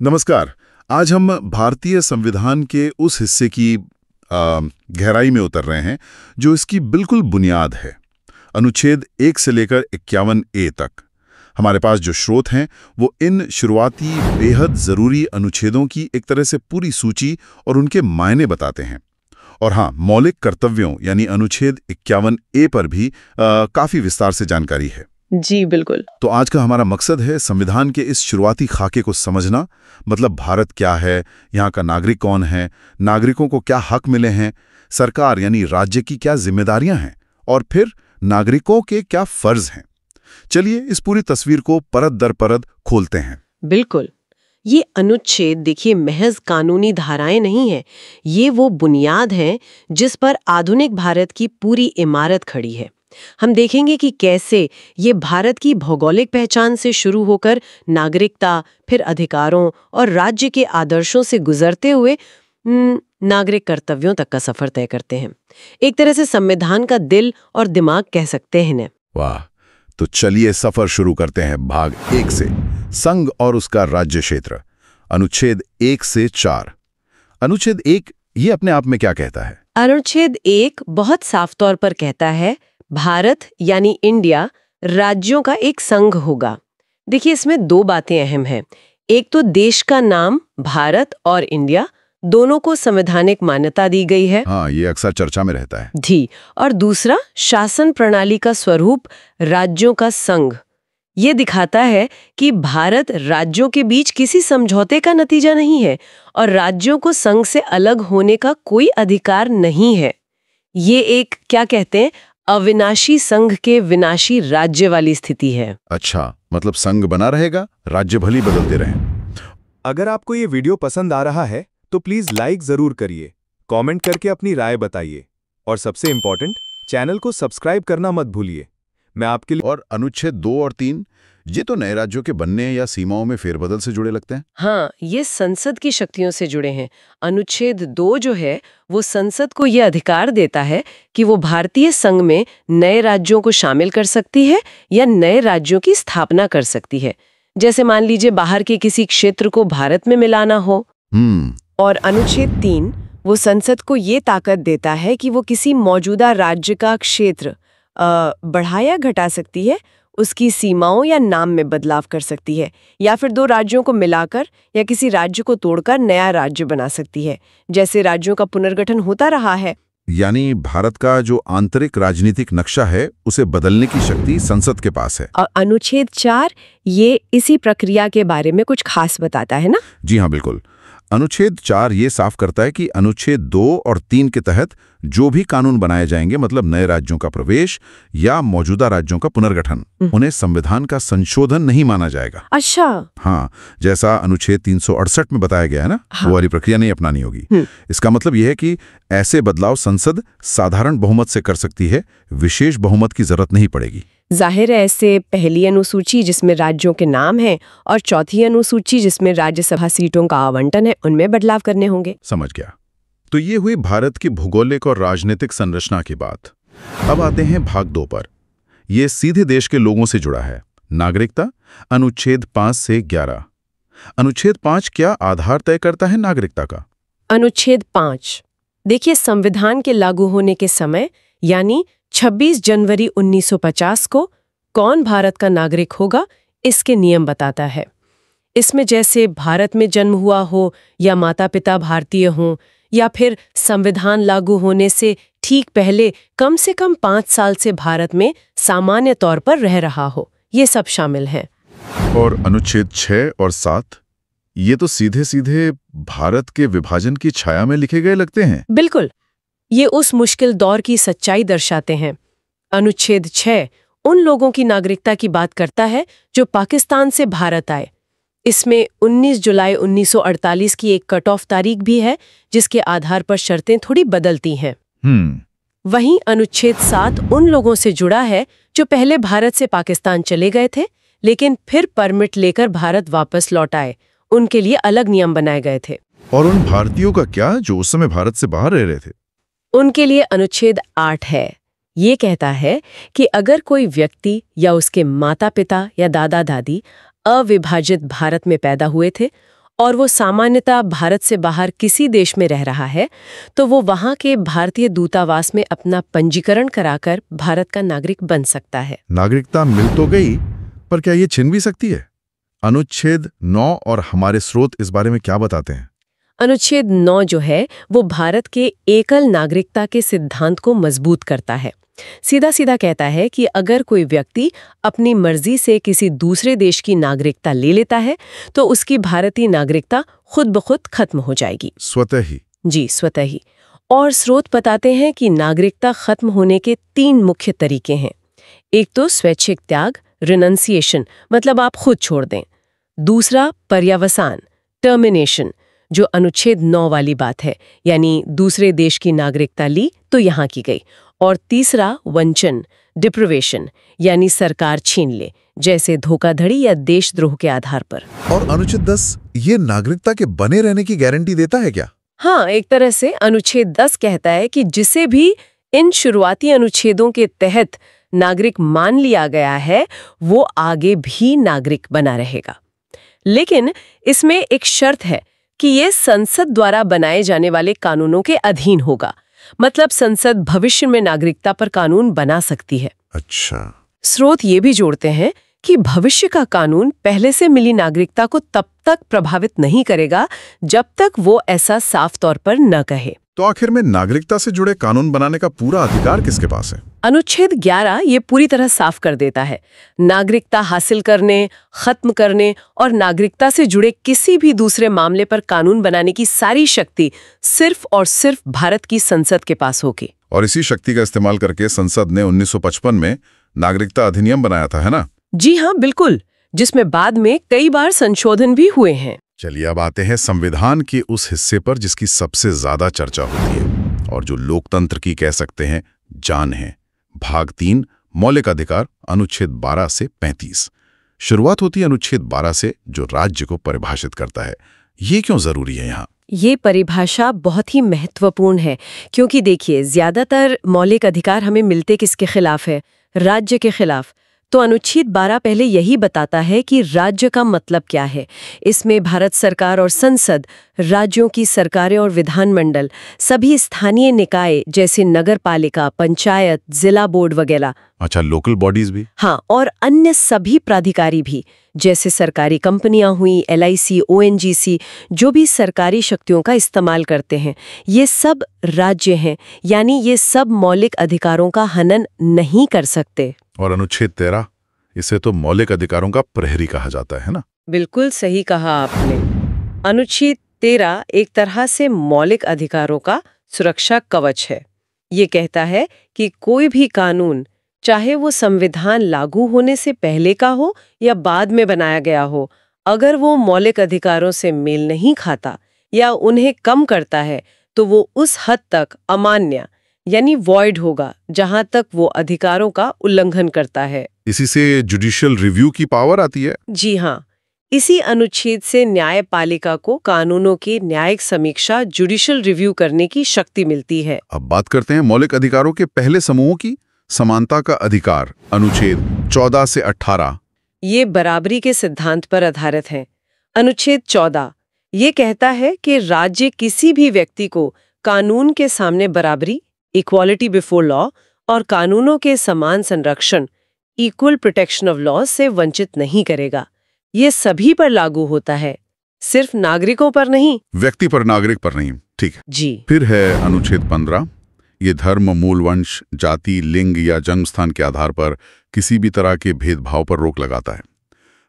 नमस्कार। आज हम भारतीय संविधान के उस हिस्से की गहराई में उतर रहे हैं जो इसकी बिल्कुल बुनियाद है। अनुच्छेद 1 से लेकर 51 ए तक। हमारे पास जो स्रोत हैं वो इन शुरुआती बेहद ज़रूरी अनुच्छेदों की एक तरह से पूरी सूची और उनके मायने बताते हैं। और हाँ, मौलिक कर्तव्यों यानी अनुच्छेद 51 ए पर भी काफ़ी विस्तार से जानकारी है। जी बिल्कुल। तो आज का हमारा मकसद है संविधान के इस शुरुआती खाके को समझना। मतलब भारत क्या है, यहाँ का नागरिक कौन है, नागरिकों को क्या हक मिले हैं, सरकार यानी राज्य की क्या जिम्मेदारियां हैं और फिर नागरिकों के क्या फर्ज हैं। चलिए इस पूरी तस्वीर को परत दर परत खोलते हैं। बिल्कुल। ये अनुच्छेद देखिए महज कानूनी धाराएं नहीं है, ये वो बुनियाद है जिस पर आधुनिक भारत की पूरी इमारत खड़ी है। हम देखेंगे कि कैसे ये भारत की भौगोलिक पहचान से शुरू होकर नागरिकता, फिर अधिकारों और राज्य के आदर्शों से गुजरते हुए नागरिक कर्तव्यों तक का सफर तय करते हैं। एक तरह से संविधान का दिल और दिमाग कह सकते हैं इन्हें। वाह, तो चलिए सफर शुरू करते हैं भाग 1 से, संघ और उसका राज्य क्षेत्र। अनुच्छेद 1 से 4। अनुच्छेद 1 ये अपने आप में क्या कहता है? अनुच्छेद 1 बहुत साफ तौर पर कहता है भारत यानी इंडिया राज्यों का एक संघ होगा। देखिए इसमें दो बातें अहम हैं। एक तो देश का नाम भारत और इंडिया दोनों को संवैधानिक मान्यता दी गई है। हाँ, ये अक्सर चर्चा में रहता है। जी। और दूसरा शासन प्रणाली का स्वरूप राज्यों का संघ। ये दिखाता है कि भारत राज्यों के बीच किसी समझौते का नतीजा नहीं है और राज्यों को संघ से अलग होने का कोई अधिकार नहीं है। ये एक क्या कहते हैं अविनाशी संघ के विनाशी राज्य वाली स्थिति है। अच्छा, मतलब संघ बना रहेगा, राज्य भली बदलते रहें। अगर आपको ये वीडियो पसंद आ रहा है तो प्लीज लाइक जरूर करिए, कमेंट करके अपनी राय बताइए और सबसे इम्पोर्टेंट चैनल को सब्सक्राइब करना मत भूलिए। मैं आपके लिए और अनुच्छेद 2 और 3 ये तो नए राज्यों के बनने या सीमाओं में फेरबदल से जुड़े लगते हैं। हाँ, ये संसद की शक्तियों से जुड़े हैं। अनुच्छेद 2 जो है वो संसद को ये अधिकार देता है कि वो भारतीय संघ में नए राज्यों को शामिल कर सकती है या नए राज्यों की स्थापना कर सकती है। जैसे मान लीजिए बाहर के किसी क्षेत्र को भारत में मिलाना हो। और अनुच्छेद 3 वो संसद को ये ताकत देता है कि वो किसी मौजूदा राज्य का क्षेत्र बढ़ा या घटा सकती है, उसकी सीमाओं या नाम में बदलाव कर सकती है, या फिर दो राज्यों को मिलाकर या किसी राज्य को तोड़कर नया राज्य बना सकती है, जैसे राज्यों का पुनर्गठन होता रहा है। यानी भारत का जो आंतरिक राजनीतिक नक्शा है उसे बदलने की शक्ति संसद के पास है। और अनुच्छेद 4 ये इसी प्रक्रिया के बारे में कुछ खास बताता है ना? जी हाँ, बिल्कुल। अनुच्छेद 4 ये साफ करता है कि अनुच्छेद 2 और 3 के तहत जो भी कानून बनाए जाएंगे, मतलब नए राज्यों का प्रवेश या मौजूदा राज्यों का पुनर्गठन, उन्हें संविधान का संशोधन नहीं माना जाएगा। अच्छा। हाँ, जैसा अनुच्छेद 368 में बताया गया है ना, वो वाली प्रक्रिया नहीं अपनानी होगी। इसका मतलब यह है कि ऐसे बदलाव संसद साधारण बहुमत से कर सकती है, विशेष बहुमत की जरूरत नहीं पड़ेगी। जाहिर है ऐसे पहली अनुसूची जिसमें राज्यों के नाम हैं और चौथी अनुसूची जिसमें राज्यसभा सीटों का आवंटन है, उनमें बदलाव करने होंगे। समझ गया। तो ये हुई भारत की भौगोलिक और राजनीतिक संरचना की बात। अब आते हैं भाग 2 पर। ये सीधे देश के लोगों से जुड़ा है। नागरिकता, अनुच्छेद 5 से 11। अनुच्छेद 5 क्या आधार तय करता है नागरिकता का? अनुच्छेद 5 देखिए संविधान के लागू होने के समय यानी 26 जनवरी 1950 को कौन भारत का नागरिक होगा इसके नियम बताता है। इसमें जैसे भारत में जन्म हुआ हो या माता पिता भारतीय हों या फिर संविधान लागू होने से ठीक पहले कम से कम 5 साल से भारत में सामान्य तौर पर रह रहा हो, ये सब शामिल हैं। और अनुच्छेद 6 और 7 ये तो सीधे सीधे भारत के विभाजन की छाया में लिखे गए लगते हैं। बिल्कुल, ये उस मुश्किल दौर की सच्चाई दर्शाते हैं। अनुच्छेद 6 उन लोगों की नागरिकता की बात करता है जो पाकिस्तान से भारत आए। इसमें 19 जुलाई 1948 की एक कट ऑफ तारीख भी है जिसके आधार पर शर्तें थोड़ी बदलती हैं। वहीं अनुच्छेद 7 उन लोगों से जुड़ा है जो पहले भारत से पाकिस्तान चले गए थे लेकिन फिर परमिट लेकर भारत वापस लौट आए। उनके लिए अलग नियम बनाए गए थे। और उन भारतीयों का क्या जो उस समय भारत से बाहर रह रहे थे? उनके लिए अनुच्छेद 8 है। ये कहता है कि अगर कोई व्यक्ति या उसके माता पिता या दादा दादी अविभाजित भारत में पैदा हुए थे और वो सामान्यतः भारत से बाहर किसी देश में रह रहा है, तो वो वहाँ के भारतीय दूतावास में अपना पंजीकरण कराकर भारत का नागरिक बन सकता है। नागरिकता मिल तो गई, पर क्या ये छिन भी सकती है? अनुच्छेद 9 और हमारे स्रोत इस बारे में क्या बताते हैं? अनुच्छेद 9 जो है वो भारत के एकल नागरिकता के सिद्धांत को मजबूत करता है। सीधा सीधा कहता है कि अगर कोई व्यक्ति अपनी मर्जी से किसी दूसरे देश की नागरिकता ले लेता है तो उसकी भारतीय नागरिकता खुद ब खुद खत्म हो जाएगी। स्वतः ही? जी, स्वतः ही। और स्रोत बताते हैं कि नागरिकता खत्म होने के 3 मुख्य तरीके हैं। एक तो स्वैच्छिक त्याग, रिनंसिएशन, मतलब आप खुद छोड़ दें। दूसरा पर्यावसान, टर्मिनेशन, जो अनुच्छेद 9 वाली बात है, यानी दूसरे देश की नागरिकता ली तो यहाँ की गई। और तीसरा वंचन, डिप्रिवेशन, यानी सरकार छीन ले, जैसे धोखाधड़ी या देशद्रोह के आधार पर। और अनुच्छेद 10 ये नागरिकता के बने रहने की गारंटी देता है क्या? हाँ, एक तरह से अनुच्छेद 10 कहता है कि जिसे भी इन शुरुआती अनुच्छेदों के तहत नागरिक मान लिया गया है वो आगे भी नागरिक बना रहेगा। लेकिन इसमें एक शर्त है कि ये संसद द्वारा बनाए जाने वाले कानूनों के अधीन होगा। मतलब संसद भविष्य में नागरिकता पर कानून बना सकती है। अच्छा। स्रोत ये भी जोड़ते हैं कि भविष्य का कानून पहले से मिली नागरिकता को तब तक प्रभावित नहीं करेगा जब तक वो ऐसा साफ तौर पर न कहे। तो आखिर में नागरिकता से जुड़े कानून बनाने का पूरा अधिकार किसके पास है? अनुच्छेद 11 ये पूरी तरह साफ कर देता है। नागरिकता हासिल करने, खत्म करने और नागरिकता से जुड़े किसी भी दूसरे मामले पर कानून बनाने की सारी शक्ति सिर्फ और सिर्फ भारत की संसद के पास होगी। और इसी शक्ति का इस्तेमाल करके संसद ने 1955 में नागरिकता अधिनियम बनाया था, है ना? जी हाँ, बिल्कुल, जिसमें बाद में कई बार संशोधन भी हुए हैं। चलिए अब आते हैं संविधान के उस हिस्से पर जिसकी सबसे ज्यादा चर्चा होती है और जो लोकतंत्र की कह सकते हैं जान है। भाग 3, मौलिक अधिकार, अनुच्छेद 12 से 35। शुरुआत होती है अनुच्छेद 12 से, जो राज्य को परिभाषित करता है। ये क्यों जरूरी है यहाँ? ये परिभाषा बहुत ही महत्वपूर्ण है क्योंकि देखिए, ज्यादातर मौलिक अधिकार हमें मिलते किसके खिलाफ है? राज्य के खिलाफ। तो अनुच्छेद 12 पहले यही बताता है कि राज्य का मतलब क्या है। इसमें भारत सरकार और संसद, राज्यों की सरकारें और विधानमंडल, सभी स्थानीय निकाय जैसे नगर पालिका, पंचायत, जिला बोर्ड वगैरह। अच्छा, लोकल बॉडीज भी? हाँ, और अन्य सभी प्राधिकारी भी, जैसे सरकारी कंपनियां हुई, LIC, ONGC, जो भी सरकारी शक्तियों का इस्तेमाल करते हैं, ये सब राज्य हैं, यानी ये सब मौलिक अधिकारों का हनन नहीं कर सकते। और अनुच्छेद 13, इसे तो मौलिक अधिकारों का प्रहरी कहा जाता है ना? बिल्कुल सही कहा आपने। अनुच्छेद 13 एक तरह से मौलिक अधिकारों का सुरक्षा कवच है। ये कहता है कि कोई भी कानून, चाहे वो संविधान लागू होने से पहले का हो या बाद में बनाया गया हो, अगर वो मौलिक अधिकारों से मेल नहीं खाता या उन्हें कम करता है तो वो उस हद तक अमान्य यानी वॉइड होगा जहां तक वो अधिकारों का उल्लंघन करता है। इसी से जुडिशियल रिव्यू की पावर आती है? जी हाँ, इसी अनुच्छेद से न्यायपालिका को कानूनों की न्यायिक समीक्षा, जुडिशियल रिव्यू करने की शक्ति मिलती है। अब बात करते हैं मौलिक अधिकारों के पहले समूहों की। समानता का अधिकार, अनुच्छेद 14 से 18। ये बराबरी के सिद्धांत पर आधारित है। अनुच्छेद 14 ये कहता है कि राज्य किसी भी व्यक्ति को कानून के सामने बराबरी, इक्वालिटी बिफोर लॉ, और कानूनों के समान संरक्षण, इक्वल प्रोटेक्शन ऑफ लॉ से वंचित नहीं करेगा। ये सभी पर लागू होता है, सिर्फ नागरिकों पर नहीं। व्यक्ति पर, नागरिक पर नहीं। ठीक है जी। फिर है अनुच्छेद 15। ये धर्म, मूल वंश, जाति, लिंग या जन्म स्थान के आधार पर किसी भी तरह के भेदभाव पर रोक लगाता है।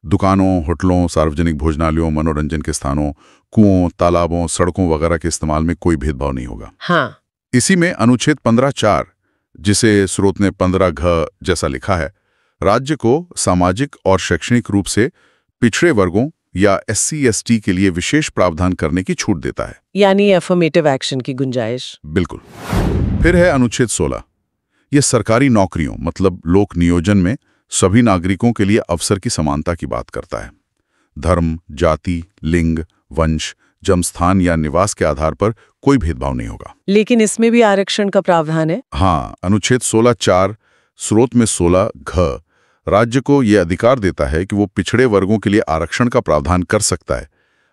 दुकानों, होटलों, सार्वजनिक भोजनालयों, मनोरंजन के स्थानों, कुओं, तालाबों, सड़कों वगैरह के इस्तेमाल में कोई भेदभाव नहीं होगा। हाँ। इसी में अनुच्छेद 15(4), जिसे स्रोत ने 15(घ) जैसा लिखा है, राज्य को सामाजिक और शैक्षणिक रूप से पिछड़े वर्गों या SC/ST के लिए विशेष प्रावधान करने की छूट देता है, यानी अफर्मेटिव एक्शन की गुंजाइश। बिल्कुल। फिर है अनुच्छेद 16। ये सरकारी नौकरियों मतलब लोक नियोजन में सभी नागरिकों के लिए अवसर की समानता की बात करता है। धर्म, जाति, लिंग, वंश, जन्मस्थान या निवास के आधार पर कोई भेदभाव नहीं होगा। लेकिन इसमें भी आरक्षण का प्रावधान है। हाँ, अनुच्छेद 16(4) स्रोत में 16(घ) राज्य को यह अधिकार देता है कि वो पिछड़े वर्गों के लिए आरक्षण का प्रावधान कर सकता है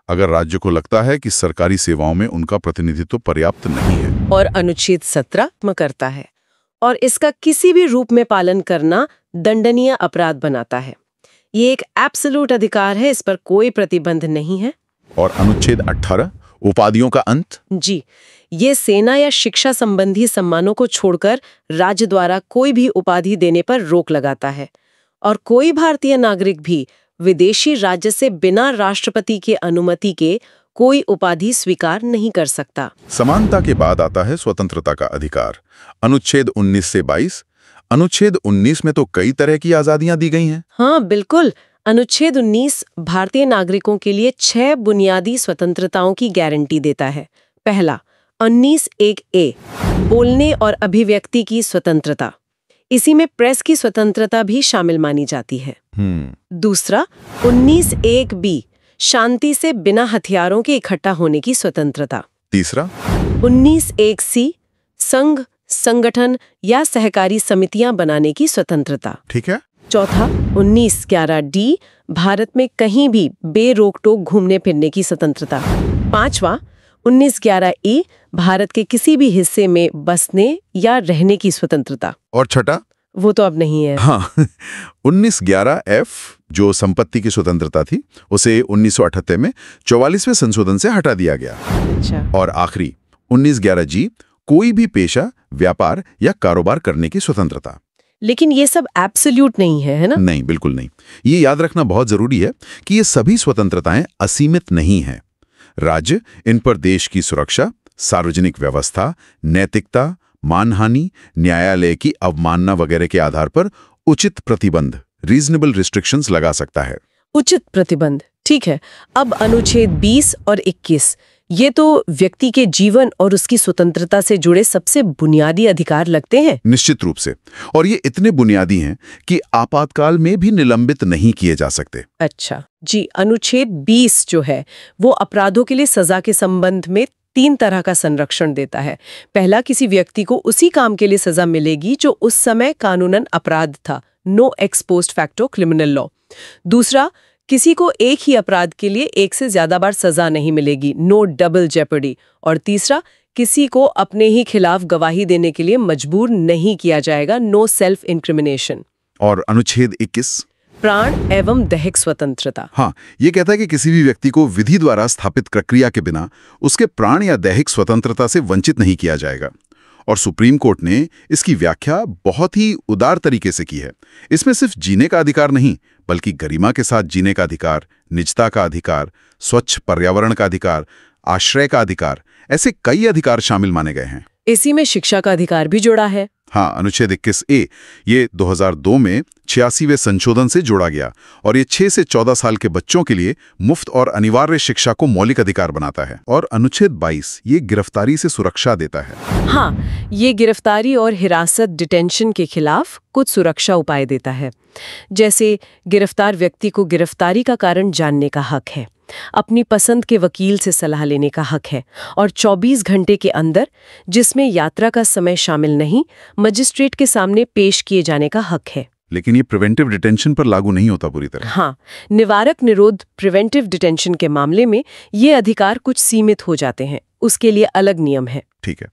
अगर राज्य को लगता है कि सरकारी सेवाओं में उनका प्रतिनिधित्व पर्याप्त नहीं है। और अनुच्छेद 17 करता है और इसका किसी भी रूप में पालन करना दंडनीय अपराध बनाता है। ये एक एब्सोल्यूट अधिकार है, इस पर कोई प्रतिबंध नहीं है। और अनुच्छेद 18 उपाधियों का अंत। जी, ये सेना या शिक्षा संबंधी सम्मानों को छोड़कर राज्य द्वारा कोई भी उपाधि देने पर रोक लगाता है और कोई भारतीय नागरिक भी विदेशी राज्य से बिना राष्ट्रपति के अनुमति के कोई उपाधि स्वीकार नहीं कर सकता। समानता के बाद आता है स्वतंत्रता का अधिकार। अनुच्छेद 19 से 22। अनुच्छेद 19 में तो कई तरह की आजादियां दी गई हैं। हाँ बिल्कुल। अनुच्छेद 19 भारतीय नागरिकों के लिए 6 बुनियादी स्वतंत्रताओं की गारंटी देता है। पहला 19(1)(a) बोलने और अभिव्यक्ति की स्वतंत्रता। इसी में प्रेस की स्वतंत्रता भी शामिल मानी जाती है। दूसरा 19(1)(b) शांति से बिना हथियारों के इकट्ठा होने की स्वतंत्रता। तीसरा 19(1)(c) संघ, संगठन या सहकारी समितियां बनाने की स्वतंत्रता। ठीक है। चौथा 19(11)(d) भारत में कहीं भी बेरोक-टोक घूमने फिरने की स्वतंत्रता। पांचवा 19(11)(e) भारत के किसी भी हिस्से में बसने या रहने की स्वतंत्रता। और छठा वो तो अब नहीं है। हाँ 19(11)(f) जो संपत्ति की स्वतंत्रता थी, उसे 1978 में 44वें संशोधन से हटा दिया गया। अच्छा। और आखिरी 19(11)(g) कोई भी पेशा, व्यापार या कारोबार करने की स्वतंत्रता। लेकिन ये सब एब्सोल्यूट नहीं है ना? नहीं, बिल्कुल नहीं। ये याद रखना बहुत जरूरी है कि ये सभी स्वतंत्रताएं असीमित नहीं हैं। राज्य इन पर देश की सुरक्षा, सार्वजनिक व्यवस्था, नैतिकता, मानहानि, न्यायालय की अवमानना वगैरह के आधार पर उचित प्रतिबंध, रीजनेबल रिस्ट्रिक्शंस लगा सकता है। उचित प्रतिबंध, ठीक है। अब अनुच्छेद 20 और 21 ये तो व्यक्ति के जीवन और उसकी स्वतंत्रता से जुड़े सबसे बुनियादी अधिकार लगते हैं। निश्चित रूप से। और ये इतने बुनियादी हैं कि आपातकाल में भी निलंबित नहीं किए जा सकते। अच्छा जी। अनुच्छेद 20 जो है वो अपराधों के लिए सजा के संबंध में 3 तरह का संरक्षण देता है। पहला, किसी व्यक्ति को उसी काम के लिए सजा मिलेगी जो उस समय कानूनन अपराध था, no ex post facto criminal law. दूसरा, किसी को एक ही अपराध के लिए एक से ज्यादा बार सजा नहीं मिलेगी, नो डबल जेपर्डी। और तीसरा, किसी को अपने ही खिलाफ गवाही देने के लिए मजबूर नहीं किया जाएगा, नो सेल्फ इंक्रिमिनेशन। और अनुच्छेद 21 प्राण एवं दैहिक स्वतंत्रता। हाँ, ये कहता है कि किसी भी व्यक्ति को विधि द्वारा स्थापित प्रक्रिया के बिना उसके प्राण या दैहिक स्वतंत्रता से वंचित नहीं किया जाएगा। और सुप्रीम कोर्ट ने इसकी व्याख्या बहुत ही उदार तरीके से की है। इसमें सिर्फ जीने का अधिकार नहीं, बल्कि गरिमा के साथ जीने का अधिकार, निजता का अधिकार, स्वच्छ पर्यावरण का अधिकार, आश्रय का अधिकार, ऐसे कई अधिकार शामिल माने गए हैं। इसी में शिक्षा का अधिकार भी जुड़ा है। हाँ, अनुच्छेद 21(a) ये 2002 में 86वें संशोधन से जोड़ा गया और ये 6 से 14 साल के बच्चों के लिए मुफ्त और अनिवार्य शिक्षा को मौलिक अधिकार बनाता है। और अनुच्छेद 22 ये गिरफ्तारी से सुरक्षा देता है। हाँ, ये गिरफ्तारी और हिरासत डिटेंशन के खिलाफ कुछ सुरक्षा उपाय देता है। जैसे गिरफ्तार व्यक्ति को गिरफ्तारी का कारण जानने का हक है, अपनी पसंद के वकील से सलाह लेने का हक है और 24 घंटे के अंदर, जिसमें यात्रा का समय शामिल नहीं, मजिस्ट्रेट के सामने पेश किए जाने का हक है। लेकिन ये प्रिवेंटिव डिटेंशन पर लागू नहीं होता पूरी तरह। हाँ, निवारक निरोध प्रिवेंटिव डिटेंशन के मामले में ये अधिकार कुछ सीमित हो जाते हैं, उसके लिए अलग नियम है। ठीक है।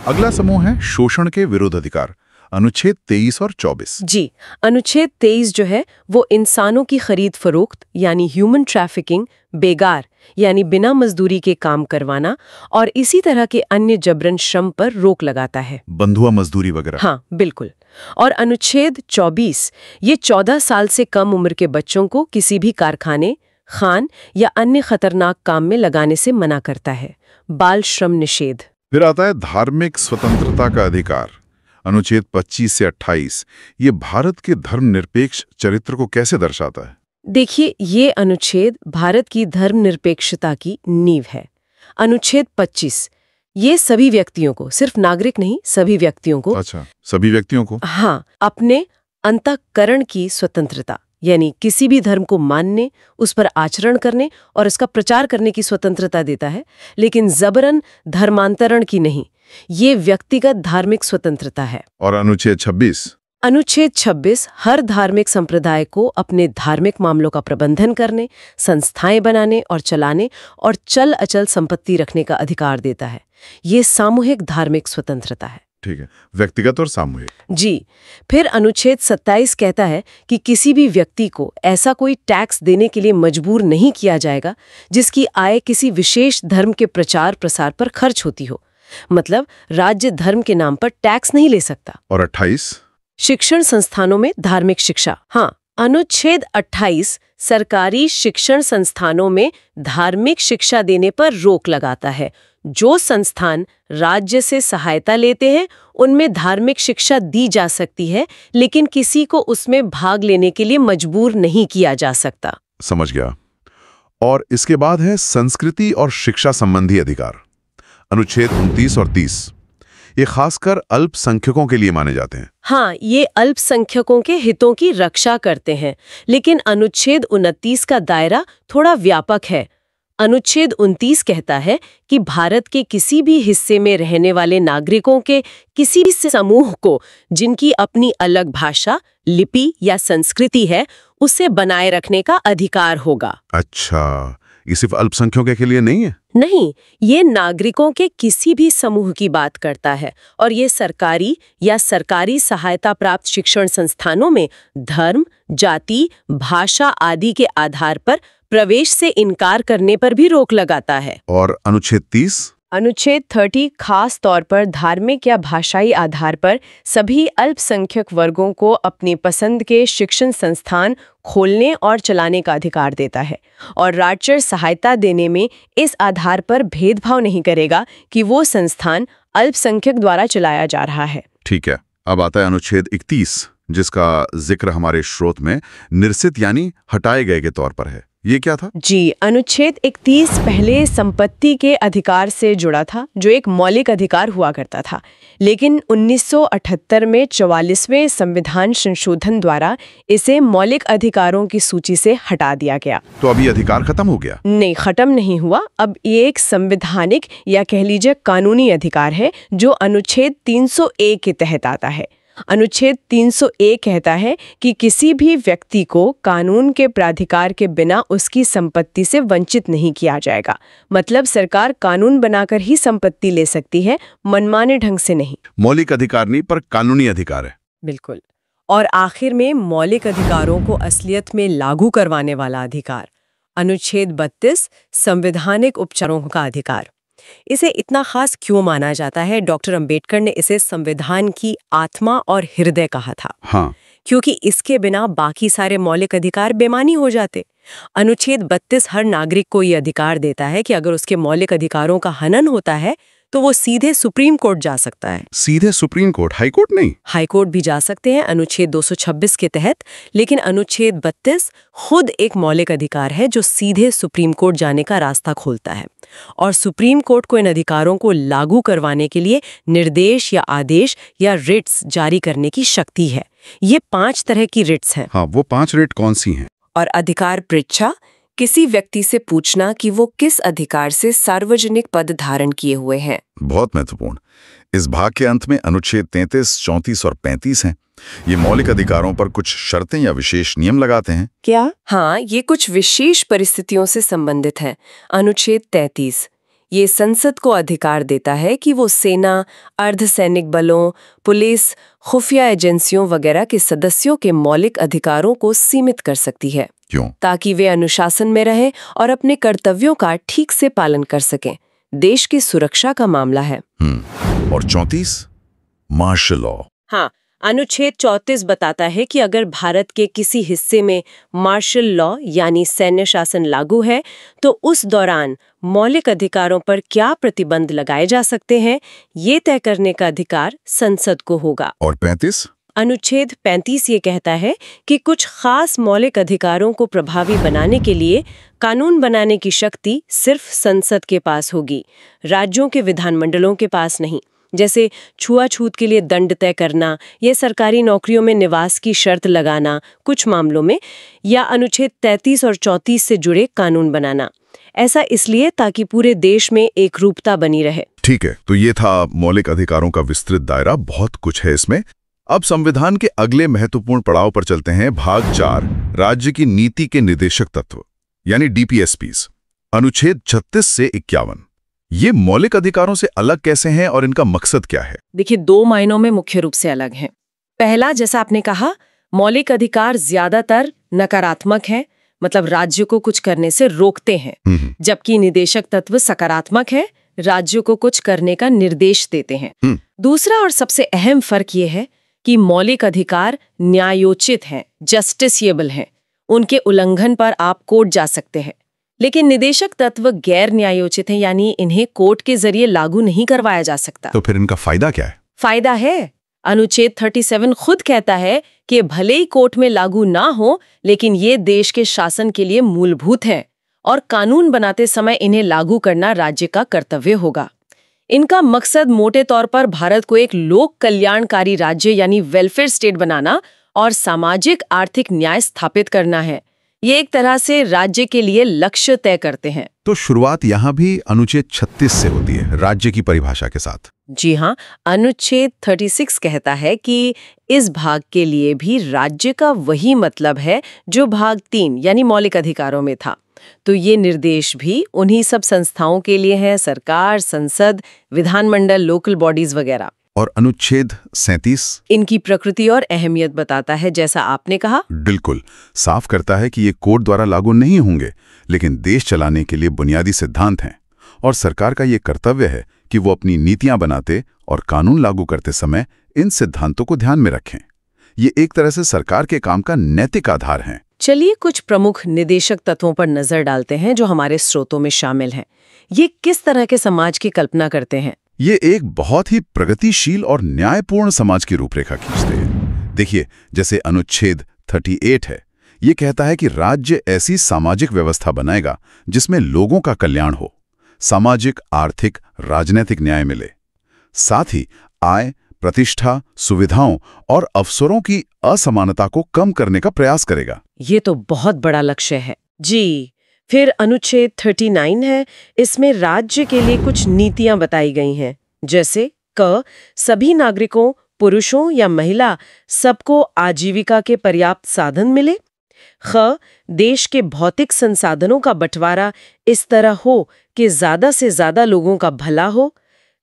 अगला समूह है शोषण के विरुद्ध अधिकार, अनुच्छेद 23 और 24। जी, अनुच्छेद 23 जो है वो इंसानों की खरीद फरोख्त यानी ह्यूमन ट्रैफिकिंग, बेगार यानी बिना मजदूरी के काम करवाना और इसी तरह के अन्य जबरन श्रम पर रोक लगाता है, बंधुआ मजदूरी वगैरह। हाँ बिल्कुल। और अनुच्छेद 24 ये 14 साल से कम उम्र के बच्चों को किसी भी कारखाने, खान या अन्य खतरनाक काम में लगाने से मना करता है, बाल श्रम निषेध। फिर आता है धार्मिक स्वतंत्रता का अधिकार, अनुच्छेद 25 से 28। ये भारत के धर्मनिरपेक्ष चरित्र को कैसे दर्शाता है? देखिए, ये अनुच्छेद भारत की धर्मनिरपेक्षता की नींव है। अनुच्छेद 25 ये सभी व्यक्तियों को, सिर्फ नागरिक नहीं, सभी व्यक्तियों को, अच्छा, सभी व्यक्तियों को, हाँ, अपने अंतःकरण की स्वतंत्रता यानी किसी भी धर्म को मानने, उस पर आचरण करने और उसका प्रचार करने की स्वतंत्रता देता है, लेकिन जबरन धर्मांतरण की नहीं। ये व्यक्तिगत धार्मिक स्वतंत्रता है। और अनुच्छेद 26 अनुच्छेद 26 हर धार्मिक संप्रदाय को अपने धार्मिक मामलों का प्रबंधन करने, संस्थाएं बनाने और चलाने और चल अचल संपत्ति रखने का अधिकार देता है। ये सामूहिक धार्मिक स्वतंत्रता है। ठीक है, व्यक्तिगत और सामूहिक। जी। फिर अनुच्छेद 27 कहता है कि किसी भी व्यक्ति को ऐसा कोई टैक्स देने के लिए मजबूर नहीं किया जाएगा जिसकी आय किसी विशेष धर्म के प्रचार प्रसार पर खर्च होती हो। मतलब राज्य धर्म के नाम पर टैक्स नहीं ले सकता। और 28 शिक्षण संस्थानों में धार्मिक शिक्षा। हाँ, अनुच्छेद 28 सरकारी शिक्षण संस्थानों में धार्मिक शिक्षा देने पर रोक लगाता है। जो संस्थान राज्य से सहायता लेते हैं उनमें धार्मिक शिक्षा दी जा सकती है, लेकिन किसी को उसमें भाग लेने के लिए मजबूर नहीं किया जा सकता। समझ गया। और इसके बाद है संस्कृति और शिक्षा संबंधी अधिकार, अनुच्छेद 29 और 30। ये खासकर अल्पसंख्यकों के लिए माने जाते हैं। हाँ, ये अल्पसंख्यकों के हितों की रक्षा करते हैं, लेकिन अनुच्छेद 29 का दायरा थोड़ा व्यापक है। अनुच्छेद 29 कहता है कि भारत के किसी भी हिस्से में रहने वाले नागरिकों के किसी भी समूह को जिनकी अपनी अलग भाषा, लिपि या संस्कृति है, उसे बनाए रखने का अधिकार होगा। अच्छा, ये सिर्फ अल्पसंख्यकों के लिए नहीं है? नहीं, ये नागरिकों के किसी भी समूह की बात करता है और ये सरकारी या सरकारी सहायता प्राप्त शिक्षण संस्थानों में धर्म, जाति, भाषा आदि के आधार पर प्रवेश से इनकार करने पर भी रोक लगाता है। और अनुच्छेद 30? अनुच्छेद 30 खास तौर पर धार्मिक या भाषाई आधार पर सभी अल्पसंख्यक वर्गों को अपनी पसंद के शिक्षण संस्थान खोलने और चलाने का अधिकार देता है और राज्य सहायता देने में इस आधार पर भेदभाव नहीं करेगा कि वो संस्थान अल्पसंख्यक द्वारा चलाया जा रहा है। ठीक है, अब आता है अनुच्छेद 31, जिसका जिक्र हमारे स्रोत में निरसित यानी हटाए गए के तौर पर है। ये क्या था? जी, अनुच्छेद 31 पहले संपत्ति के अधिकार से जुड़ा था, जो एक मौलिक अधिकार हुआ करता था, लेकिन 1978 में 44वें संविधान संशोधन द्वारा इसे मौलिक अधिकारों की सूची से हटा दिया गया। तो अभी अधिकार खत्म हो गया? नहीं, खत्म नहीं हुआ। अब ये एक संवैधानिक या कह लीजिए कानूनी अधिकार है जो अनुच्छेद 301 के तहत आता है। अनुच्छेद 301 कहता है कि किसी भी व्यक्ति को कानून के प्राधिकार के बिना उसकी संपत्ति से वंचित नहीं किया जाएगा। मतलब सरकार कानून बनाकर ही संपत्ति ले सकती है, मनमाने ढंग से नहीं। मौलिक अधिकार नहीं, पर कानूनी अधिकार है। बिल्कुल। और आखिर में मौलिक अधिकारों को असलियत में लागू करवाने वाला अधिकार, अनुच्छेद 32 संवैधानिक उपचारों का अधिकार। इसे इतना खास क्यों माना जाता है? डॉक्टर अंबेडकर ने इसे संविधान की आत्मा और हृदय कहा था। हाँ, क्योंकि इसके बिना बाकी सारे मौलिक अधिकार बेमानी हो जाते। अनुच्छेद 32 हर नागरिक को ये अधिकार देता है कि अगर उसके मौलिक अधिकारों का हनन होता है तो वो सीधे सुप्रीम कोर्ट जा सकता है। सीधे सुप्रीम कोर्ट? हाई कोर्ट नहीं? हाई कोर्ट भी जा सकते हैं अनुच्छेद 226 के तहत, लेकिन अनुच्छेद 32 खुद एक मौलिक अधिकार है जो सीधे सुप्रीम कोर्ट जाने का रास्ता खोलता है। और सुप्रीम कोर्ट को इन अधिकारों को लागू करवाने के लिए निर्देश या आदेश या रिट्स जारी करने की शक्ति है। ये 5 तरह की रिट्स हैं। हाँ, वो 5 रिट कौन सी हैं? और अधिकार पृच्छा, किसी व्यक्ति से पूछना कि वो किस अधिकार से सार्वजनिक पद धारण किए हुए हैं। बहुत महत्वपूर्ण। इस भाग के अंत में अनुच्छेद 33, 34 और 35 हैं। ये मौलिक अधिकारों पर कुछ शर्तें या विशेष नियम लगाते हैं। क्या? हाँ, ये कुछ विशेष परिस्थितियों से संबंधित है। अनुच्छेद 33 ये संसद को अधिकार देता है कि वो सेना, अर्धसैनिक बलों, पुलिस, खुफिया एजेंसियों वगैरह के सदस्यों के मौलिक अधिकारों को सीमित कर सकती है। क्यों? ताकि वे अनुशासन में रहें और अपने कर्तव्यों का ठीक से पालन कर सकें। देश की सुरक्षा का मामला है। और 34 मार्शल लॉ। हाँ, अनुच्छेद 34 बताता है कि अगर भारत के किसी हिस्से में मार्शल लॉ यानी सैन्य शासन लागू है तो उस दौरान मौलिक अधिकारों पर क्या प्रतिबंध लगाए जा सकते हैं, ये तय करने का अधिकार संसद को होगा। और 35? अनुच्छेद 35 ये कहता है कि कुछ खास मौलिक अधिकारों को प्रभावी बनाने के लिए कानून बनाने की शक्ति सिर्फ संसद के पास होगी, राज्यों के विधानमंडलों के पास नहीं। जैसे छुआछूत के लिए दंड तय करना या सरकारी नौकरियों में निवास की शर्त लगाना कुछ मामलों में, या अनुच्छेद 33 और 34 से जुड़े कानून बनाना। ऐसा इसलिए ताकि पूरे देश में एकरूपता बनी रहे। ठीक है, तो ये था मौलिक अधिकारों का विस्तृत दायरा। बहुत कुछ है इसमें। अब संविधान के अगले महत्वपूर्ण पड़ाव पर चलते हैं। भाग 4, राज्य की नीति के निर्देशक तत्व यानी डीपीएसपीज। अनुच्छेद 36 से 51। ये मौलिक अधिकारों से अलग कैसे हैं और इनका मकसद क्या है? देखिए, 2 मायनों में मुख्य रूप से अलग हैं। पहला, जैसा आपने कहा, मौलिक अधिकार ज्यादातर नकारात्मक है, मतलब राज्य को कुछ करने से रोकते हैं, जबकि निदेशक तत्व सकारात्मक है, राज्यों को कुछ करने का निर्देश देते हैं। दूसरा और सबसे अहम फर्क ये है कि मौलिक अधिकार न्यायोचित हैं, जस्टिसिएबल हैं, उनके उल्लंघन पर आप कोर्ट जा सकते हैं। लेकिन निदेशक तत्व गैर न्यायोचित हैं, यानी इन्हें कोर्ट के जरिए लागू नहीं करवाया जा सकता। तो फिर इनका फायदा क्या है? फायदा है। अनुच्छेद 37 खुद कहता है कि भले ही कोर्ट में लागू ना हो, लेकिन ये देश के शासन के लिए मूलभूत है और कानून बनाते समय इन्हें लागू करना राज्य का कर्तव्य होगा। इनका मकसद मोटे तौर पर भारत को एक लोक कल्याणकारी राज्य यानी वेलफेयर स्टेट बनाना और सामाजिक आर्थिक न्याय स्थापित करना है। ये एक तरह से राज्य के लिए लक्ष्य तय करते हैं। तो शुरुआत यहाँ भी अनुच्छेद 36 से होती है, राज्य की परिभाषा के साथ। जी हाँ, अनुच्छेद 36 कहता है कि इस भाग के लिए भी राज्य का वही मतलब है जो भाग 3 यानी मौलिक अधिकारों में था। तो ये निर्देश भी उन्हीं सब संस्थाओं के लिए है, सरकार, संसद, विधानमंडल, लोकल बॉडीज वगैरह। और अनुच्छेद 37 इनकी प्रकृति और अहमियत बताता है, जैसा आपने कहा। बिल्कुल, साफ करता है कि ये कोर्ट द्वारा लागू नहीं होंगे, लेकिन देश चलाने के लिए बुनियादी सिद्धांत हैं और सरकार का ये कर्तव्य है कि वो अपनी नीतियां बनाते और कानून लागू करते समय इन सिद्धांतों को ध्यान में रखें। ये एक तरह से सरकार के काम का नैतिक आधार हैं। चलिए कुछ प्रमुख निदेशक तत्वों पर नजर डालते हैं जो हमारे स्रोतों में शामिल हैं। ये किस तरह के समाज की कल्पना करते हैं? ये एक बहुत ही प्रगतिशील और न्यायपूर्ण समाज की रूपरेखा खींचते हैं। देखिए, जैसे अनुच्छेद 38 है, ये कहता है कि राज्य ऐसी सामाजिक व्यवस्था बनाएगा जिसमें लोगों का कल्याण हो, सामाजिक, आर्थिक, राजनीतिक न्याय मिले। साथ ही आय, प्रतिष्ठा, सुविधाओं और अवसरों की असमानता को कम करने का प्रयास करेगा। ये तो बहुत बड़ा लक्ष्य है। जी, फिर अनुच्छेद 39 है। इसमें राज्य के लिए कुछ नीतियां बताई गई हैं, जैसे क सभी नागरिकों, पुरुषों या महिला, सबको आजीविका के पर्याप्त साधन मिले। ख देश के भौतिक संसाधनों का बंटवारा इस तरह हो कि ज्यादा से ज्यादा लोगों का भला हो।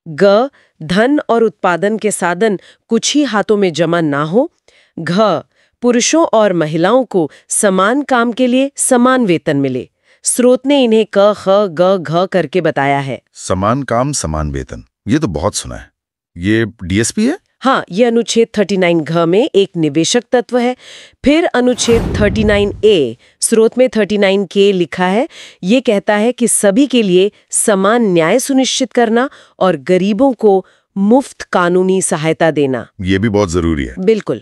ग धन और उत्पादन के साधन कुछ ही हाथों में जमा ना हो। घ पुरुषों और महिलाओं को समान काम के लिए समान वेतन मिले। स्रोत ने इन्हें क, ख, ग, घ करके बताया है। समान काम समान वेतन, ये तो बहुत सुना है। ये डीएसपी है? हाँ, ये अनुच्छेद 39 घ में एक निवेशक तत्व है। फिर अनुच्छेद 39A, स्रोत में 39 के लिखा है। ये कहता है कि सभी के लिए समान न्याय सुनिश्चित करना और गरीबों को मुफ्त कानूनी सहायता देना। ये भी बहुत जरूरी है। बिल्कुल।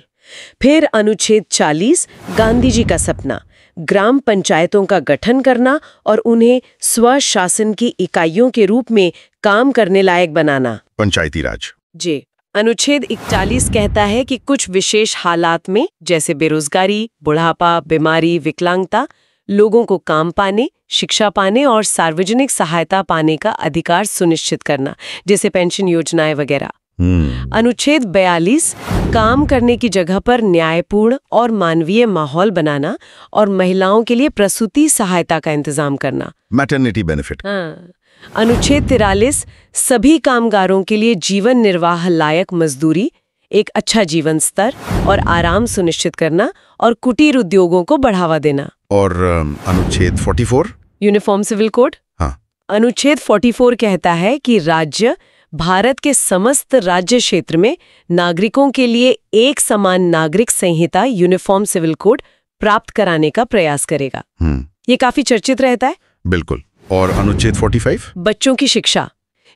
फिर अनुच्छेद 40, गांधी जी का सपना, ग्राम पंचायतों का गठन करना और उन्हें स्वशासन की इकाइयों के रूप में काम करने लायक बनाना। पंचायती राज। जी। अनुच्छेद 41 कहता है कि कुछ विशेष हालात में, जैसे बेरोजगारी, बुढ़ापा, बीमारी, विकलांगता, लोगों को काम पाने, शिक्षा पाने और सार्वजनिक सहायता पाने का अधिकार सुनिश्चित करना, जैसे पेंशन योजनाएं वगैरह। अनुच्छेद 42, काम करने की जगह पर न्यायपूर्ण और मानवीय माहौल बनाना और महिलाओं के लिए प्रसूति सहायता का इंतजाम करना, मैटरनिटी बेनिफिट। अनुच्छेद 43, सभी कामगारों के लिए जीवन निर्वाह लायक मजदूरी, एक अच्छा जीवन स्तर और आराम सुनिश्चित करना और कुटीर उद्योगों को बढ़ावा देना। और अनुच्छेद 44, यूनिफॉर्म सिविल कोड। हाँ। अनुच्छेद 44 कहता है कि राज्य भारत के समस्त राज्य क्षेत्र में नागरिकों के लिए एक समान नागरिक संहिता यूनिफॉर्म सिविल कोड प्राप्त कराने का प्रयास करेगा। ये काफी चर्चित रहता है। बिल्कुल। और अनुच्छेद 45, बच्चों की शिक्षा।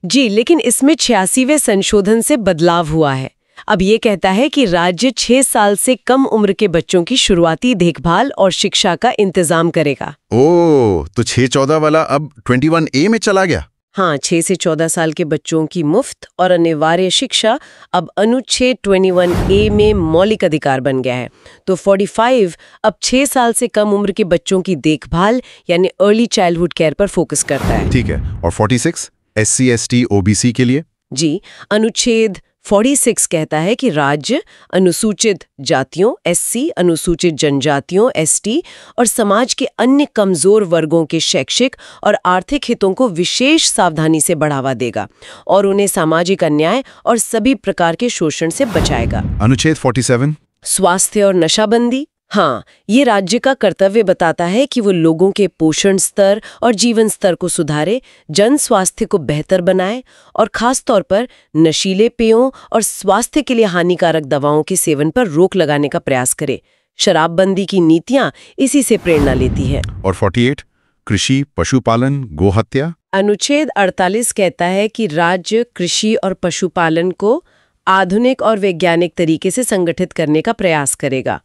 जी, लेकिन इसमें 86वें संशोधन से बदलाव हुआ है। अब ये कहता है कि राज्य 6 साल से कम उम्र के बच्चों की शुरुआती देखभाल और शिक्षा का इंतजाम करेगा। ओह, तो 6-14 वाला अब 21A में चला गया। हाँ, 6 से 14 साल के बच्चों की मुफ्त और अनिवार्य शिक्षा अब अनुच्छेद 21A में मौलिक अधिकार बन गया है। तो 45 अब 6 साल से कम उम्र के बच्चों की देखभाल यानी अर्ली चाइल्डहुड केयर पर फोकस करता है। ठीक है। और 46 SC ST OBC के लिए? जी, अनुच्छेद 46 कहता है कि राज्य अनुसूचित जातियों एससी, अनुसूचित जनजातियों एसटी और समाज के अन्य कमजोर वर्गों के शैक्षिक और आर्थिक हितों को विशेष सावधानी से बढ़ावा देगा और उन्हें सामाजिक अन्याय और सभी प्रकार के शोषण से बचाएगा। अनुच्छेद 47 स्वास्थ्य और नशाबंदी। हाँ, ये राज्य का कर्तव्य बताता है कि वो लोगों के पोषण स्तर और जीवन स्तर को सुधारे, जन स्वास्थ्य को बेहतर बनाए और खास तौर पर नशीले पेयों और स्वास्थ्य के लिए हानिकारक दवाओं के सेवन पर रोक लगाने का प्रयास करे। शराबबंदी की नीतियां इसी से प्रेरणा लेती हैं। और 48 कृषि, पशुपालन, गोहत्या। अनुच्छेद 48 कहता है कि राज्य कृषि और पशुपालन को आधुनिक और वैज्ञानिक तरीके से संगठित करने का प्रयास करेगा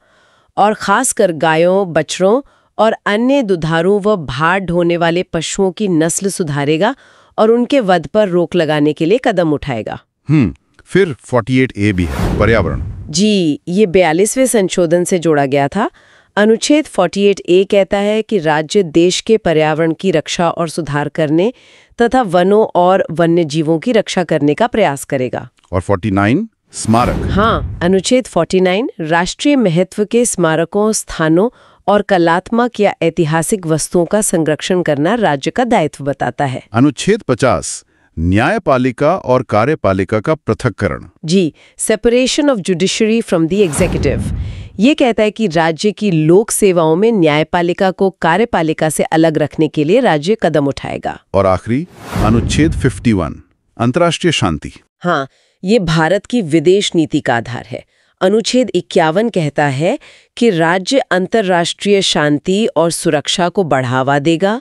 और खासकर गायों, बछड़ों और अन्य दुधारू व भार ढोने वाले पशुओं की नस्ल सुधारेगा और उनके वध पर रोक लगाने के लिए कदम उठाएगा। फिर 48A भी है, पर्यावरण। जी, ये 42वें संशोधन से जोड़ा गया था। अनुच्छेद 48A कहता है कि राज्य देश के पर्यावरण की रक्षा और सुधार करने तथा वनों और वन्य जीवों की रक्षा करने का प्रयास करेगा। और 49 स्मारक। हाँ, अनुच्छेद 49 राष्ट्रीय महत्व के स्मारकों, स्थानों और कलात्मक या ऐतिहासिक वस्तुओं का संरक्षण करना राज्य का दायित्व बताता है। अनुच्छेद 50 न्यायपालिका और कार्यपालिका का पृथक्करण। जी, separation of judiciary from the executive. ये कहता है कि राज्य की लोक सेवाओं में न्यायपालिका को कार्यपालिका से अलग रखने के लिए राज्य कदम उठाएगा। और आखिरी अनुच्छेद 51 अंतर्राष्ट्रीय शांति। हाँ, ये भारत की विदेश नीति का आधार है। अनुच्छेद 51 कहता है कि राज्य अंतर्राष्ट्रीय शांति और सुरक्षा को बढ़ावा देगा,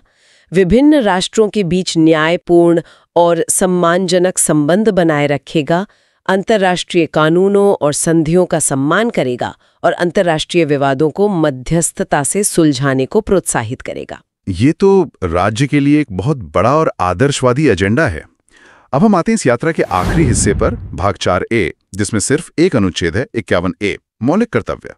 विभिन्न राष्ट्रों के बीच न्यायपूर्ण और सम्मानजनक संबंध बनाए रखेगा, अंतर्राष्ट्रीय कानूनों और संधियों का सम्मान करेगा और अंतर्राष्ट्रीय विवादों को मध्यस्थता से सुलझाने को प्रोत्साहित करेगा। ये तो राज्य के लिए एक बहुत बड़ा और आदर्शवादी एजेंडा है। अब हम आते हैं इस यात्रा के आखिरी हिस्से पर, भाग 4A, जिसमें सिर्फ एक अनुच्छेद है, 51A, मौलिक कर्तव्य।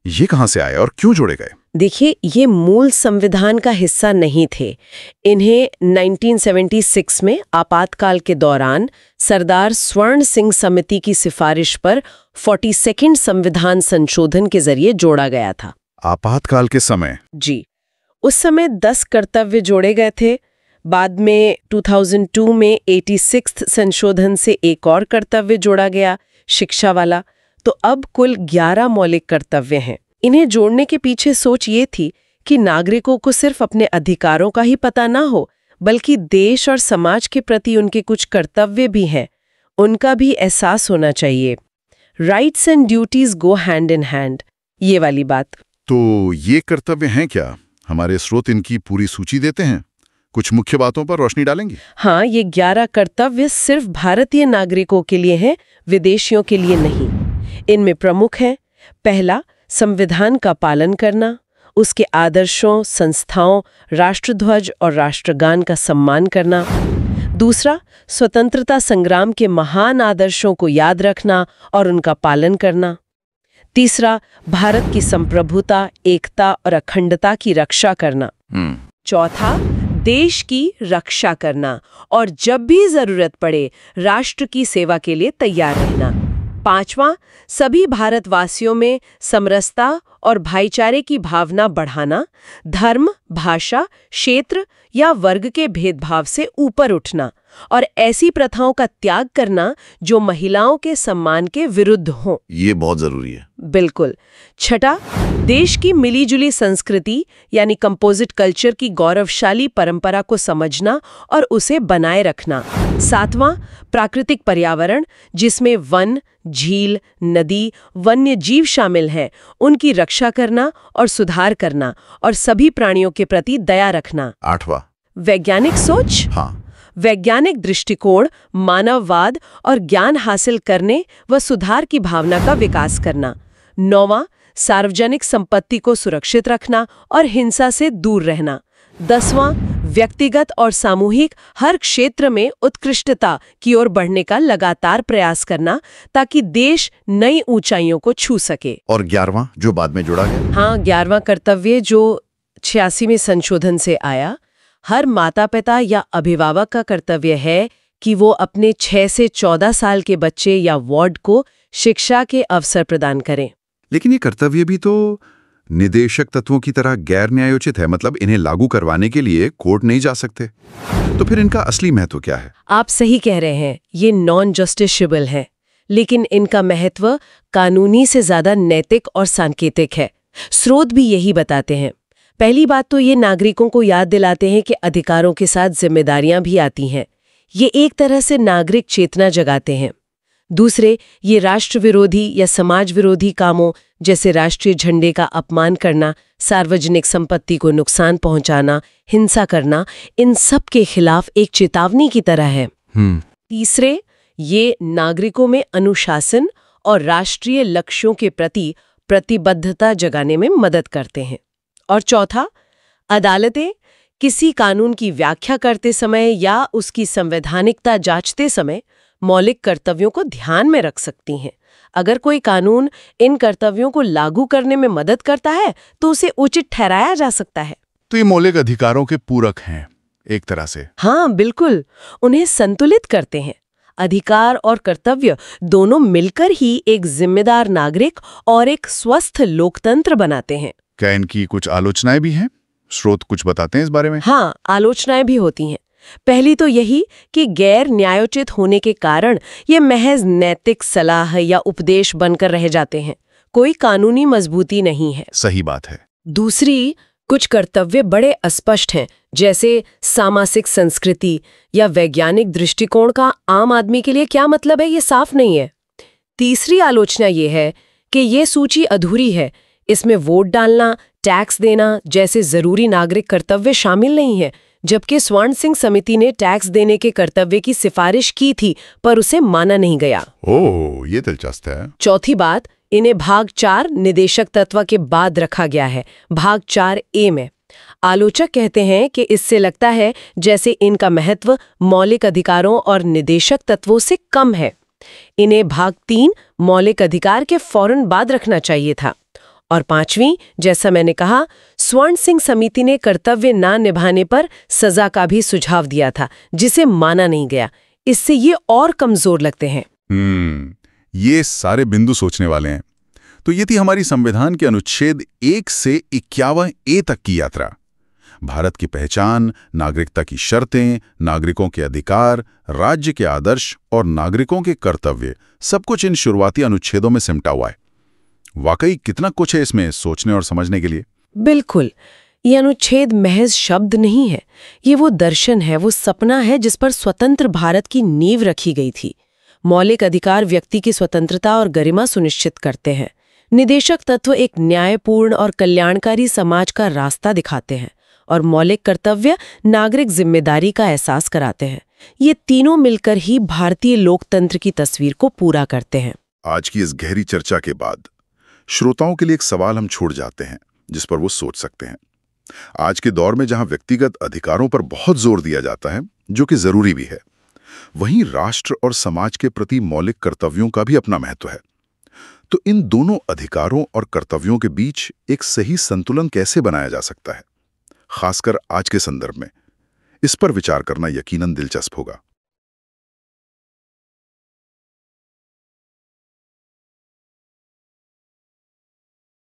ये कहां से आए और क्यों जोड़े गए? देखिए, ये मूल संविधान का हिस्सा नहीं थे। इन्हें 1976 में आपातकाल के दौरान सरदार स्वर्ण सिंह समिति की सिफारिश पर 42वां संविधान संशोधन के जरिए जोड़ा गया था। आपातकाल के समय? जी, उस समय 10 कर्तव्य जोड़े गए थे। बाद में 2002 में 86वां संशोधन से एक और कर्तव्य जोड़ा गया, शिक्षा वाला। तो अब कुल 11 मौलिक कर्तव्य हैं। इन्हें जोड़ने के पीछे सोच ये थी कि नागरिकों को सिर्फ अपने अधिकारों का ही पता ना हो, बल्कि देश और समाज के प्रति उनके कुछ कर्तव्य भी हैं, उनका भी एहसास होना चाहिए। Rights and duties go hand in hand, ये वाली बात। तो ये कर्तव्य हैं क्या? हमारे स्रोत इनकी पूरी सूची देते हैं, कुछ मुख्य बातों पर रोशनी डालेंगे। हाँ, ये 11 कर्तव्य सिर्फ भारतीय नागरिकों के लिए हैं, विदेशियों के लिए नहीं। इनमें प्रमुख हैं: पहला, संविधान का पालन करना, उसके आदर्शों, संस्थाओं, राष्ट्रध्वज और राष्ट्रगान का सम्मान करना। दूसरा, स्वतंत्रता संग्राम के महान आदर्शों को याद रखना और उनका पालन करना। तीसरा, भारत की संप्रभुता, एकता और अखंडता की रक्षा करना। चौथा, देश की रक्षा करना और जब भी जरूरत पड़े राष्ट्र की सेवा के लिए तैयार रहना। पांचवां, सभी भारतवासियों में समरसता और भाईचारे की भावना बढ़ाना, धर्म, भाषा, क्षेत्र या वर्ग के भेदभाव से ऊपर उठना और ऐसी प्रथाओं का त्याग करना जो महिलाओं के सम्मान के विरुद्ध हों। ये बहुत जरूरी है। बिल्कुल। छठा, देश की मिलीजुली संस्कृति यानी कंपोजिट कल्चर की गौरवशाली परंपरा को समझना और उसे बनाए रखना। सातवां, प्राकृतिक पर्यावरण जिसमें वन, झील, नदी, वन्य जीव शामिल हैं, उनकी रक्षा करना और सुधार करना और सभी प्राणियों के प्रति दया रखना। आठवां, वैज्ञानिक सोच। हाँ, वैज्ञानिक दृष्टिकोण, मानववाद और ज्ञान हासिल करने व सुधार की भावना का विकास करना। नौवां, सार्वजनिक संपत्ति को सुरक्षित रखना और हिंसा से दूर रहना। 10वां, व्यक्तिगत और सामूहिक हर क्षेत्र में उत्कृष्टता की ओर बढ़ने का लगातार प्रयास करना ताकि देश नई ऊंचाइयों को छू सके। और 11वां जो बाद में जोड़ा गया? हाँ, 11वां कर्तव्य जो 86वें संशोधन से आया, हर माता पिता या अभिभावक का कर्तव्य है कि वो अपने 6 से 14 साल के बच्चे या वार्ड को शिक्षा के अवसर प्रदान करें। लेकिन ये कर्तव्य भी तो निदेशक तत्वों की तरह गैर न्यायोचित है, मतलब इन्हें लागू करवाने के लिए कोर्ट नहीं जा सकते। तो फिर इनका असली महत्व क्या है? आप सही कह रहे हैं, ये नॉन जस्टिसेबल है, लेकिन इनका महत्व कानूनी से ज्यादा नैतिक और सांकेतिक है। स्रोत भी यही बताते हैं। पहली बात तो ये नागरिकों को याद दिलाते हैं कि अधिकारों के साथ जिम्मेदारियां भी आती हैं। ये एक तरह से नागरिक चेतना जगाते हैं। दूसरे, ये राष्ट्र विरोधी या समाज विरोधी कामों जैसे राष्ट्रीय झंडे का अपमान करना, सार्वजनिक संपत्ति को नुकसान पहुंचाना, हिंसा करना, इन सब के खिलाफ एक चेतावनी की तरह है। तीसरे, ये नागरिकों में अनुशासन और राष्ट्रीय लक्ष्यों के प्रति प्रतिबद्धता जगाने में मदद करते हैं। और चौथा, अदालतें किसी कानून की व्याख्या करते समय या उसकी संवैधानिकता जांचते समय मौलिक कर्तव्यों को ध्यान में रख सकती हैं। अगर कोई कानून इन कर्तव्यों को लागू करने में मदद करता है तो उसे उचित ठहराया जा सकता है। तो ये मौलिक अधिकारों के पूरक हैं एक तरह से। हाँ, बिल्कुल, उन्हें संतुलित करते हैं। अधिकार और कर्तव्य दोनों मिलकर ही एक जिम्मेदार नागरिक और एक स्वस्थ लोकतंत्र बनाते हैं। क्या इनकी कुछ आलोचनाएं भी हैं? स्रोत कुछ बताते हैं इस बारे में? हाँ, आलोचनाएं भी होती हैं। पहली तो यही कि गैर न्यायोचित होने के कारण ये महज नैतिक सलाह या उपदेश बनकर रह जाते हैं, कोई कानूनी मजबूती नहीं है। सही बात है। दूसरी, कुछ कर्तव्य बड़े अस्पष्ट हैं, जैसे सामाजिक संस्कृति या वैज्ञानिक दृष्टिकोण का आम आदमी के लिए क्या मतलब है, ये साफ नहीं है। तीसरी आलोचना ये है कि ये सूची अधूरी है, इसमें वोट डालना, टैक्स देना जैसे जरूरी नागरिक कर्तव्य शामिल नहीं है, जबकि स्वर्ण सिंह समिति ने टैक्स देने के कर्तव्य की सिफारिश की थी पर उसे माना नहीं गया। ओह, ये दिलचस्प है। चौथी बात, इन्हें भाग 4 निदेशक तत्व के बाद रखा गया है, भाग 4A में। आलोचक कहते हैं कि इससे लगता है जैसे इनका महत्व मौलिक अधिकारों और निदेशक तत्वों से कम है। इन्हें भाग 3 मौलिक अधिकार के फौरन बाद रखना चाहिए था। और पांचवी, जैसा मैंने कहा, स्वर्ण सिंह समिति ने कर्तव्य ना निभाने पर सजा का भी सुझाव दिया था, जिसे माना नहीं गया। इससे ये और कमजोर लगते हैं। ये सारे बिंदु सोचने वाले हैं। तो ये थी हमारी संविधान के अनुच्छेद 1 से 51A तक की यात्रा। भारत की पहचान, नागरिकता की शर्तें, नागरिकों के अधिकार, राज्य के आदर्श और नागरिकों के कर्तव्य, सब कुछ इन शुरुआती अनुच्छेदों में सिमटा हुआ है। वाकई कितना कुछ है इसमें सोचने और समझने के लिए। बिल्कुल, ये अनुच्छेद महज शब्द नहीं है, ये वो दर्शन है, वो सपना है जिस पर स्वतंत्र भारत की नींव रखी गई थी। मौलिक अधिकार व्यक्ति की स्वतंत्रता और गरिमा सुनिश्चित करते हैं। निदेशक तत्व एक न्यायपूर्ण और कल्याणकारी समाज का रास्ता दिखाते हैं, और मौलिक कर्तव्य नागरिक जिम्मेदारी का एहसास कराते हैं। ये तीनों मिलकर ही भारतीय लोकतंत्र की तस्वीर को पूरा करते हैं। आज की इस गहरी चर्चा के बाद श्रोताओं के लिए एक सवाल हम छोड़ जाते हैं जिस पर वो सोच सकते हैं। आज के दौर में जहां व्यक्तिगत अधिकारों पर बहुत जोर दिया जाता है, जो कि जरूरी भी है, वहीं राष्ट्र और समाज के प्रति मौलिक कर्तव्यों का भी अपना महत्व है। तो इन दोनों अधिकारों और कर्तव्यों के बीच एक सही संतुलन कैसे बनाया जा सकता है, खासकर आज के संदर्भ में? इस पर विचार करना यकीनन दिलचस्प होगा।